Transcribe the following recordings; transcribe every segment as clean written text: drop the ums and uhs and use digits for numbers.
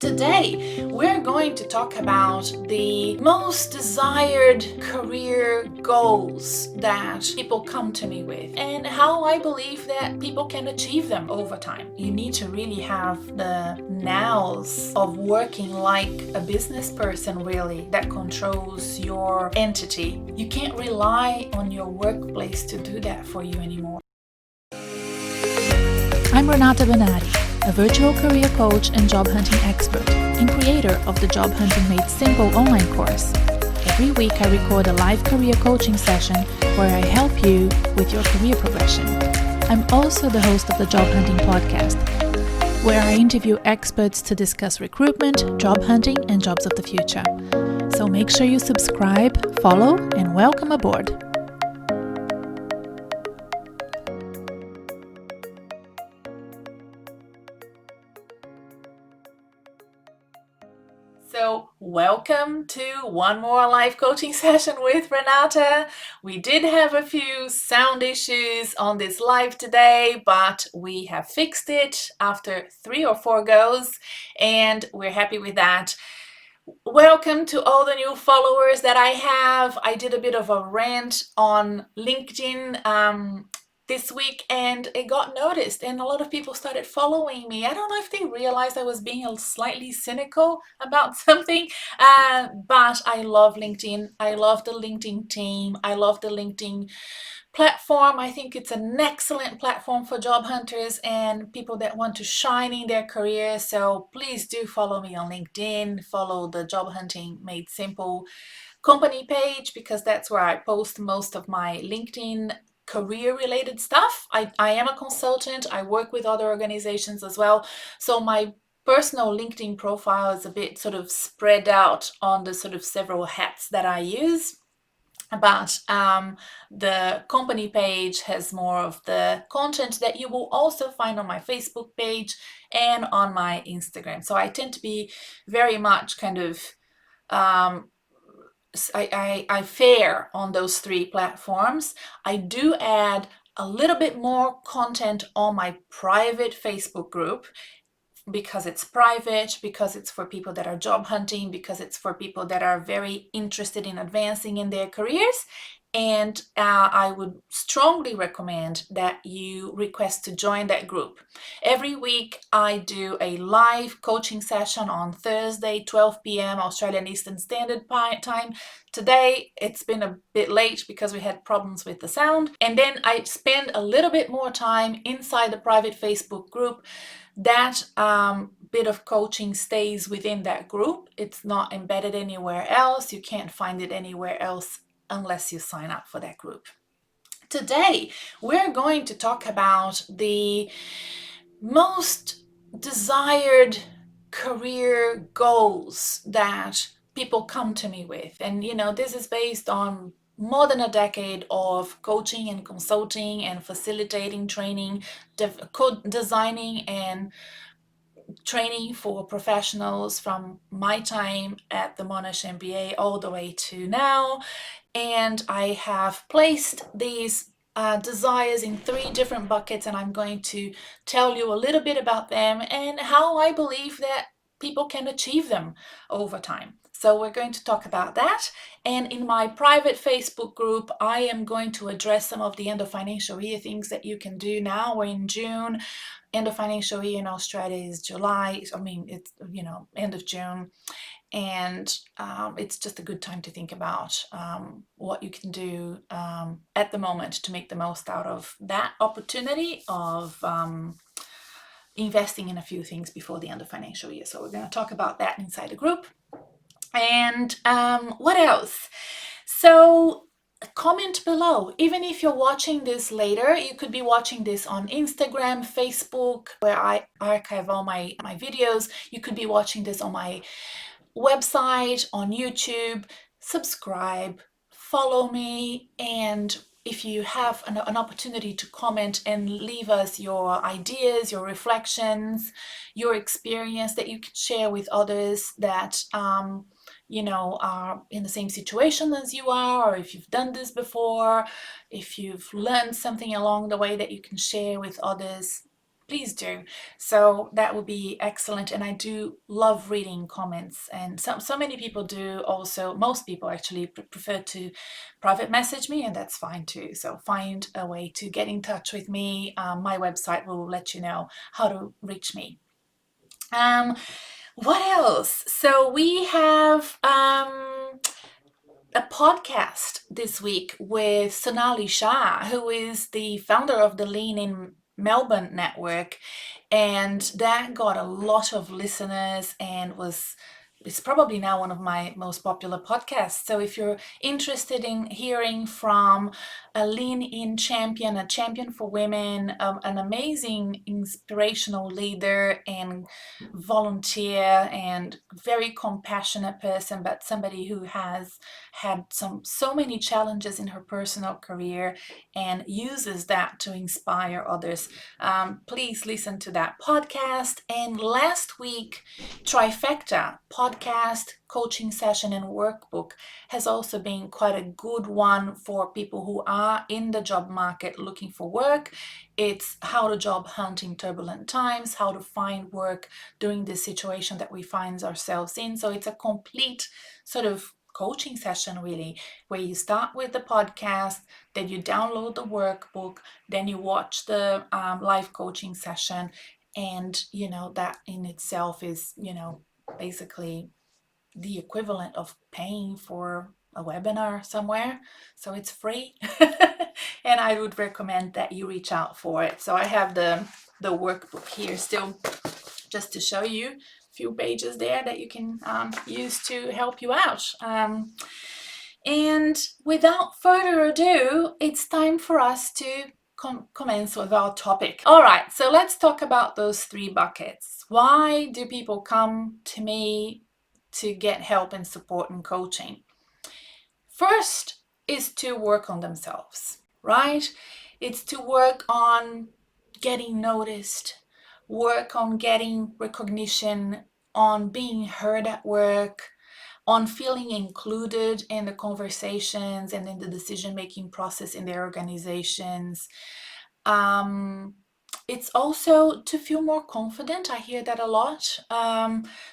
Today, we're going to talk about the most desired career goals that people come to me with and how I believe that people can achieve them over time. You need to really have the nows of working like a business person, really, that controls your entity. You can't rely on your workplace to do that for you anymore. I'm Renata Bernarde, a virtual career coach and job hunting expert and creator of the Job Hunting Made Simple online course. Every week I record a live career coaching session where I help you with your career progression. I'm also the host of the Job Hunting podcast, where I interview experts to discuss recruitment, job hunting, and jobs of the future. So make sure you subscribe, follow, and welcome aboard. So welcome to one more live coaching session with Renata. We did have a few sound issues on this live today, but we have fixed it after 3 or 4 goes, and we're happy with that. Welcome to all the new followers that I have. I did a bit of a rant on LinkedIn this week, and it got noticed, and a lot of people started following me. I don't know if they realized I was being slightly cynical about something, but I love LinkedIn. I love the LinkedIn team. I love the LinkedIn platform. I think it's an excellent platform for job hunters and people that want to shine in their career. So please do follow me on LinkedIn, follow the Job Hunting Made Simple company page, because that's where I post most of my LinkedIn career related stuff. I am a consultant. I work with other organizations as well. So my personal LinkedIn profile is a bit sort of spread out on the sort of several hats that I use. But the company page has more of the content that you will also find on my Facebook page and on my Instagram. So I tend to be very much kind of I fare on those 3 platforms. I do add a little bit more content on my private Facebook group, because it's private, because it's for people that are job hunting, because it's for people that are very interested in advancing in their careers. And I would strongly recommend that you request to join that group. Every week I do a live coaching session on Thursday, 12 p.m. Australian Eastern Standard Time. Today it's been a bit late because we had problems with the sound. And then I spend a little bit more time inside the private Facebook group. That bit of coaching stays within that group. It's not embedded anywhere else. You can't find it anywhere else unless you sign up for that group. Today, we're going to talk about the most desired career goals that people come to me with. And, this is based on more than a decade of coaching and consulting and facilitating training, designing and training for professionals from my time at the Monash MBA all the way to now. And I have placed these desires in 3 different buckets, and I'm going to tell you a little bit about them and how I believe that people can achieve them over time. So we're going to talk about that. And in my private Facebook group, I am going to address some of the end of financial year things that you can do now. We're in June. End of financial year in Australia is July. It's, end of June. And it's just a good time to think about what you can do at the moment to make the most out of that opportunity of investing in a few things before the end of financial year. So we're going to talk about that inside the group. And what else? So comment below. Even if you're watching this later, you could be watching this on Instagram, Facebook, where I archive all my videos. You could be watching this on my website, on YouTube. Subscribe, follow me, and if you have an opportunity to comment and leave us your ideas, your reflections, your experience that you can share with others that are in the same situation as you are, or if you've done this before, if you've learned something along the way that you can share with others, please do. So that would be excellent. And I do love reading comments. And so many people do also, most people actually prefer to private message me, and that's fine too. So find a way to get in touch with me. My website will let you know how to reach me. What else? So we have a podcast this week with Sonali Shah, who is the founder of the Lean in Melbourne network, and that got a lot of listeners and it's probably now one of my most popular podcasts. So if you're interested in hearing from a lean in champion, a champion for women, an amazing inspirational leader and volunteer and very compassionate person, but somebody who has had so many challenges in her personal career and uses that to inspire others, please listen to that podcast. And last week, Trifecta podcast, coaching session, and workbook has also been quite a good one for people who are in the job market looking for work. It's how to job hunt in turbulent times, how to find work during this situation that we find ourselves in. So it's a complete sort of coaching session, really, where you start with the podcast, then you download the workbook, then you watch the live coaching session, and that in itself is basically the equivalent of paying for a webinar somewhere. So it's free. And I would recommend that you reach out for it. So I have the workbook here still, just to show you a few pages there that you can use to help you out. And without further ado, it's time for us to commence with our topic. All right, so let's talk about those three buckets. Why do people come to me to get help and support and coaching? First is to work on themselves, right? It's to work on getting noticed, work on getting recognition, on being heard at work, on feeling included in the conversations and in the decision-making process in their organizations. It's also to feel more confident. I hear that a lot.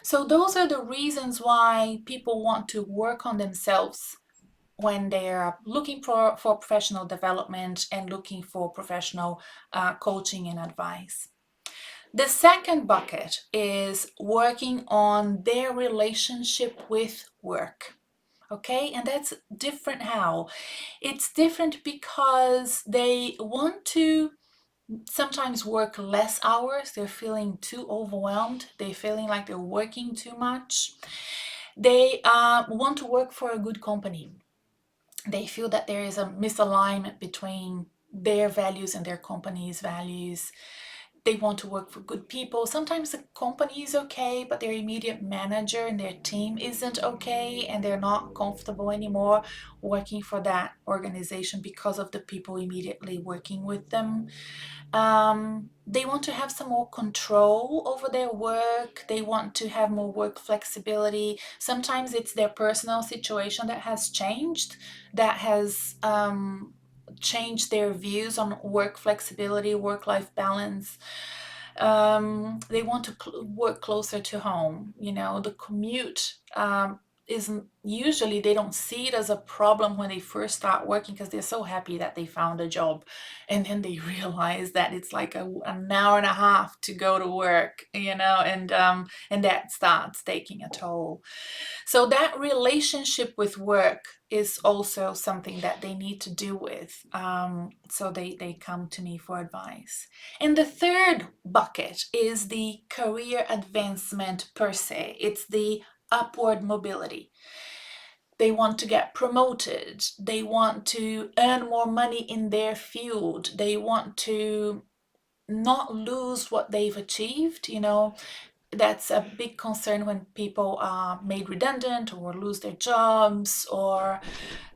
So those are the reasons why people want to work on themselves when they're looking for professional development and looking for professional coaching and advice. The second bucket is working on their relationship with work. Okay, and that's different. How? It's different because they want to sometimes work less hours. They're feeling too overwhelmed. They're feeling like they're working too much. They want to work for a good company. They feel that there is a misalignment between their values and their company's values. They want to work for good people. Sometimes the company is okay, but their immediate manager and their team isn't okay, and they're not comfortable anymore working for that organization because of the people immediately working with them. They want to have some more control over their work. They want to have more work flexibility. Sometimes it's their personal situation that has changed, that has changed their views on work flexibility, work-life balance. They want to work closer to home. The commute isn't usually, they don't see it as a problem when they first start working because they're so happy that they found a job, and then they realize that it's like an hour and a half to go to work, and that starts taking a toll. So that relationship with work is also something that they need to deal with. So they come to me for advice. And the third bucket is the career advancement per se. It's the upward mobility. They want to get promoted. They want to earn more money in their field. They want to not lose what they've achieved. That's a big concern when people are made redundant or lose their jobs or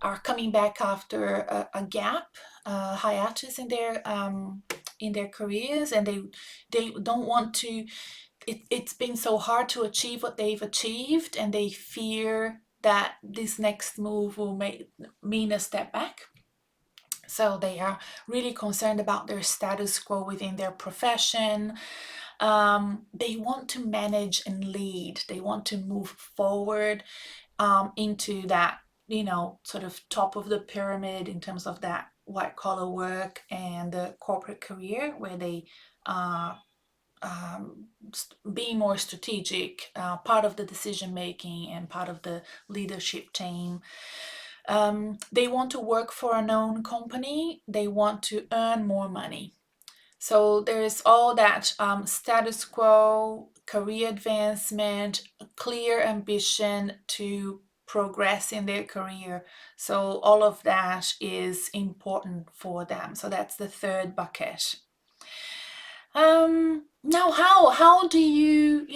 are coming back after a gap, hiatus in their careers, and they don't want to. It's been so hard to achieve what they've achieved, and they fear that this next move will mean a step back. So they are really concerned about their status quo within their profession. They want to manage and lead. They want to move forward into that, sort of top of the pyramid in terms of that white collar work and the corporate career where they um, be more strategic, part of the decision making and part of the leadership team. They want to work for a known company. They want to earn more money. So there's all that status quo, career advancement, clear ambition to progress in their career. So all of that is important for them. So that's the third bucket. Now how do you,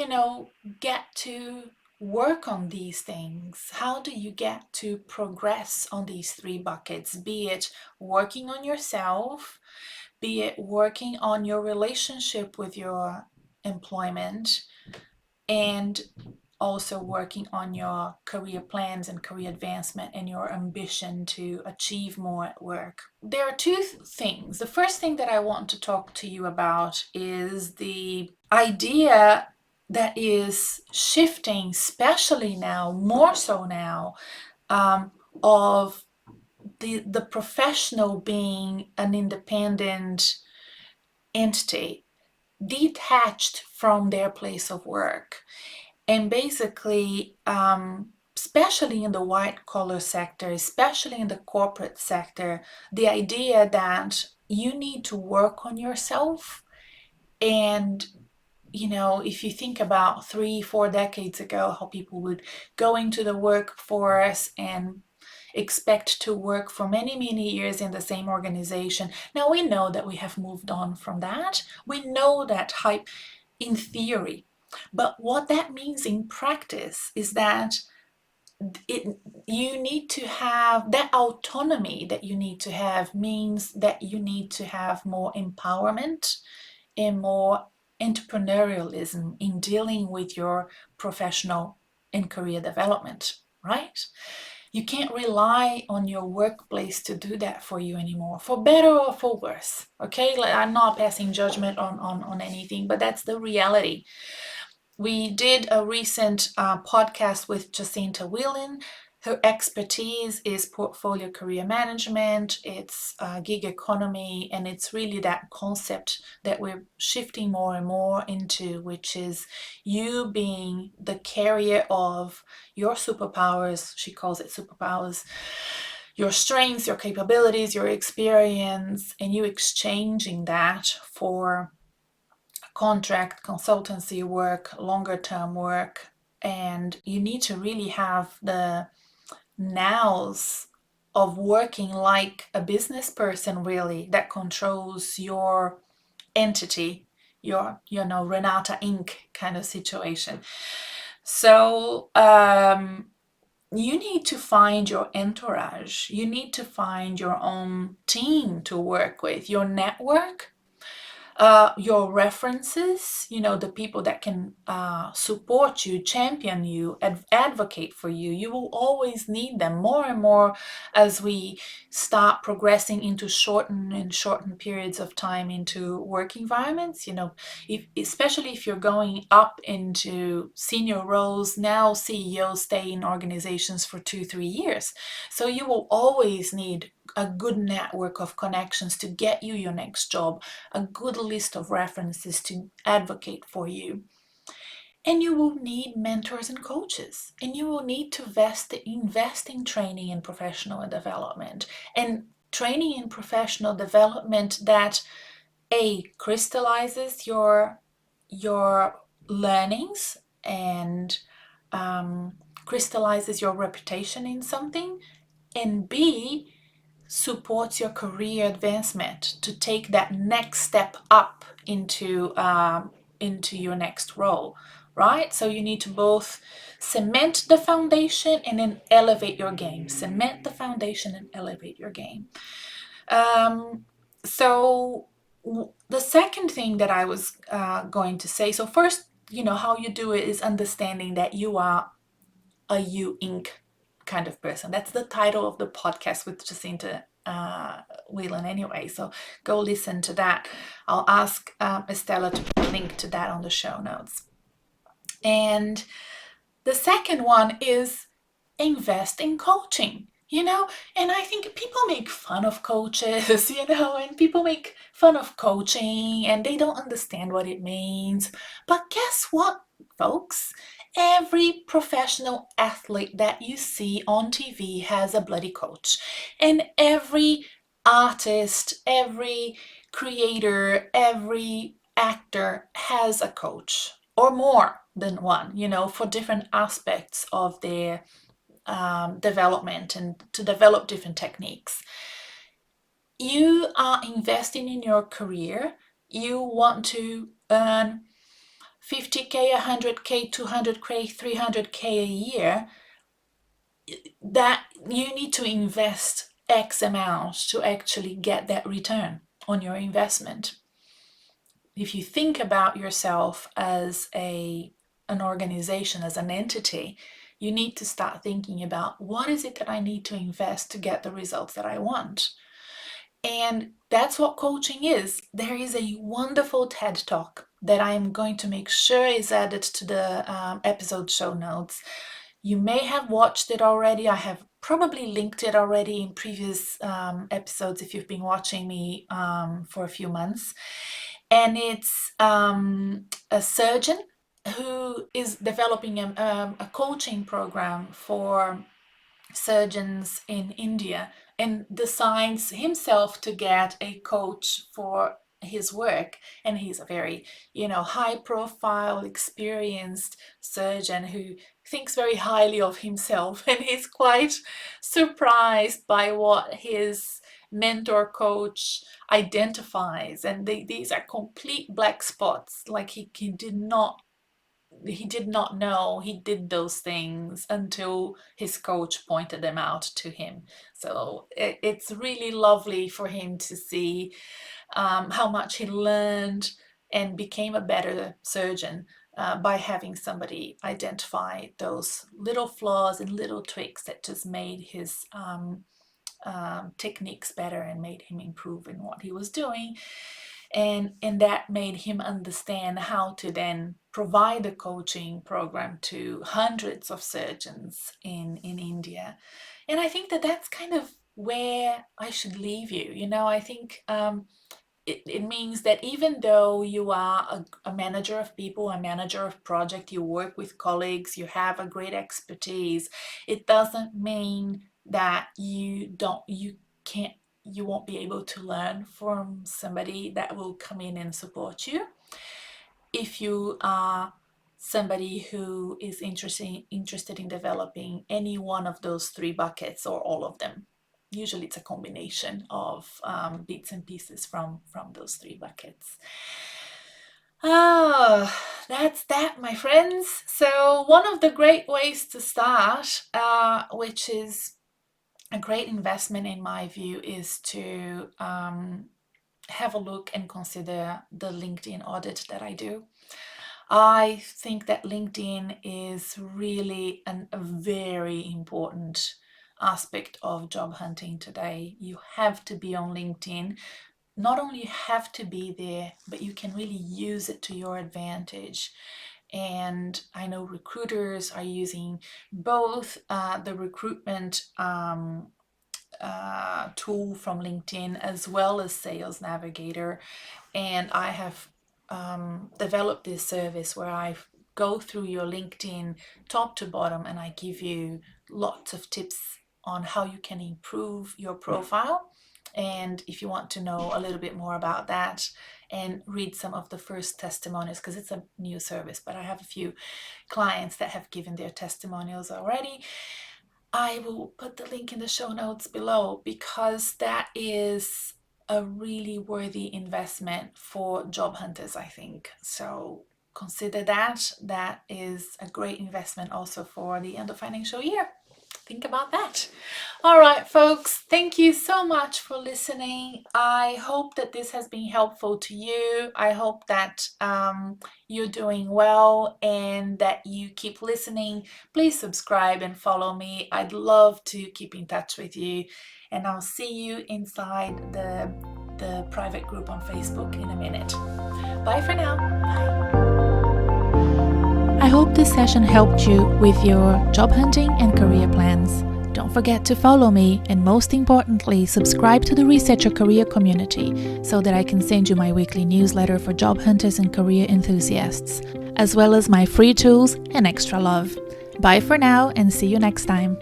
get to work on these things? How do you get to progress on these three buckets? Be it working on yourself, be it working on your relationship with your employment, and also working on your career plans and career advancement and your ambition to achieve more at work. There are two things. The first thing that I want to talk to you about is the idea that is shifting, especially now, more so now, of the professional being an independent entity, detached from their place of work. And basically, especially in the white collar sector, especially in the corporate sector, the idea that you need to work on yourself. And, if you think about 3, 4 decades ago, how people would go into the workforce and expect to work for many, many years in the same organization. Now we know that we have moved on from that. We know that hype in theory. But what that means in practice is that you need to have that autonomy that you need to have means that you need to have more empowerment and more entrepreneurialism in dealing with your professional and career development, right? You can't rely on your workplace to do that for you anymore, for better or for worse. Okay, I'm not passing judgment on anything, but that's the reality. We did a recent podcast with Jacinta Whelan. Her expertise is portfolio career management, it's gig economy, and it's really that concept that we're shifting more and more into, which is you being the carrier of your superpowers. She calls it superpowers, your strengths, your capabilities, your experience, and you exchanging that for contract, consultancy work, longer term work. And you need to really have the nows of working like a business person, really, that controls your entity, your, Renata Inc. kind of situation. So you need to find your entourage. You need to find your own team to work with, your network, your references, the people that can support you, champion you, advocate for you. You will always need them more and more as we start progressing into shortened periods of time into work environments. Especially if you're going up into senior roles, now CEOs stay in organizations for 2, 3 years. So you will always need a good network of connections to get you your next job, a good list of references to advocate for you. And you will need mentors and coaches, and you will need to invest in training and professional development, and training and professional development that crystallizes your learnings and crystallizes your reputation in something, and B, supports your career advancement to take that next step up into your next role, right? So you need to both cement the foundation and then elevate your game. Cement the foundation and elevate your game. So the second thing that I was going to say, so first, how you do it is understanding that you are a you Inc. kind of person. That's the title of the podcast with Jacinta Whelan anyway, so go listen to that. I'll ask Estella to put a link to that on the show notes. And the second one is invest in coaching, and I think people make fun of coaches, and people make fun of coaching and they don't understand what it means. But guess what, folks? Every professional athlete that you see on TV has a bloody coach, and every artist, every creator, every actor has a coach, or more than one, for different aspects of their development and to develop different techniques. You are investing in your career. You want to earn 50K, 100K, 200K, 300K a year. That you need to invest X amount to actually get that return on your investment. If you think about yourself as an organization, as an entity, you need to start thinking about what is it that I need to invest to get the results that I want. And that's what coaching is. There is a wonderful TED Talk that I'm going to make sure is added to the episode show notes. You may have watched it already. I have probably linked it already in previous episodes if you've been watching me for a few months. And it's a surgeon who is developing a coaching program for surgeons in India, and decides himself to get a coach for his work. And he's a very, high profile, experienced surgeon who thinks very highly of himself, and he's quite surprised by what his mentor coach identifies. And these are complete black spots. Like he did not know he did those things until his coach pointed them out to him. So it's really lovely for him to see how much he learned and became a better surgeon by having somebody identify those little flaws and little tweaks that just made his techniques better and made him improve in what he was doing. And that made him understand how to then provide a coaching program to hundreds of surgeons in India. And I think that that's kind of where I should leave you. I think it means that even though you are a manager of people, a manager of project, you work with colleagues, you have a great expertise, it doesn't mean that you won't be able to learn from somebody that will come in and support you. If you are somebody who is interested in developing any one of those three buckets or all of them, usually it's a combination of bits and pieces from those three buckets. That's that, my friends. So one of the great ways to start, which is a great investment in my view, is to have a look and consider the LinkedIn audit that I do. I think that LinkedIn is really a very important aspect of job hunting today. You have to be on LinkedIn. Not only you have to be there, but you can really use it to your advantage. And I know recruiters are using both the recruitment tool from LinkedIn as well as Sales Navigator. And I have developed this service where I go through your LinkedIn top to bottom and I give you lots of tips on how you can improve your profile. And if you want to know a little bit more about that and read some of the first testimonials, because it's a new service, but I have a few clients that have given their testimonials already, I will put the link in the show notes below, because that is a really worthy investment for job hunters, I think. So consider that. That is a great investment also for the end of financial year. think about that. All right, folks, thank you so much for listening. I hope that this has been helpful to you. I hope that you're doing well and that you keep listening. Please subscribe and follow me. I'd love to keep in touch with you, and I'll see you inside the private group on Facebook in a minute. Bye for now. Bye. I hope this session helped you with your job hunting and career plans. Don't forget to follow me, and most importantly, subscribe to the Reset Your Career community so that I can send you my weekly newsletter for job hunters and career enthusiasts, as well as my free tools and extra love. Bye for now, and see you next time.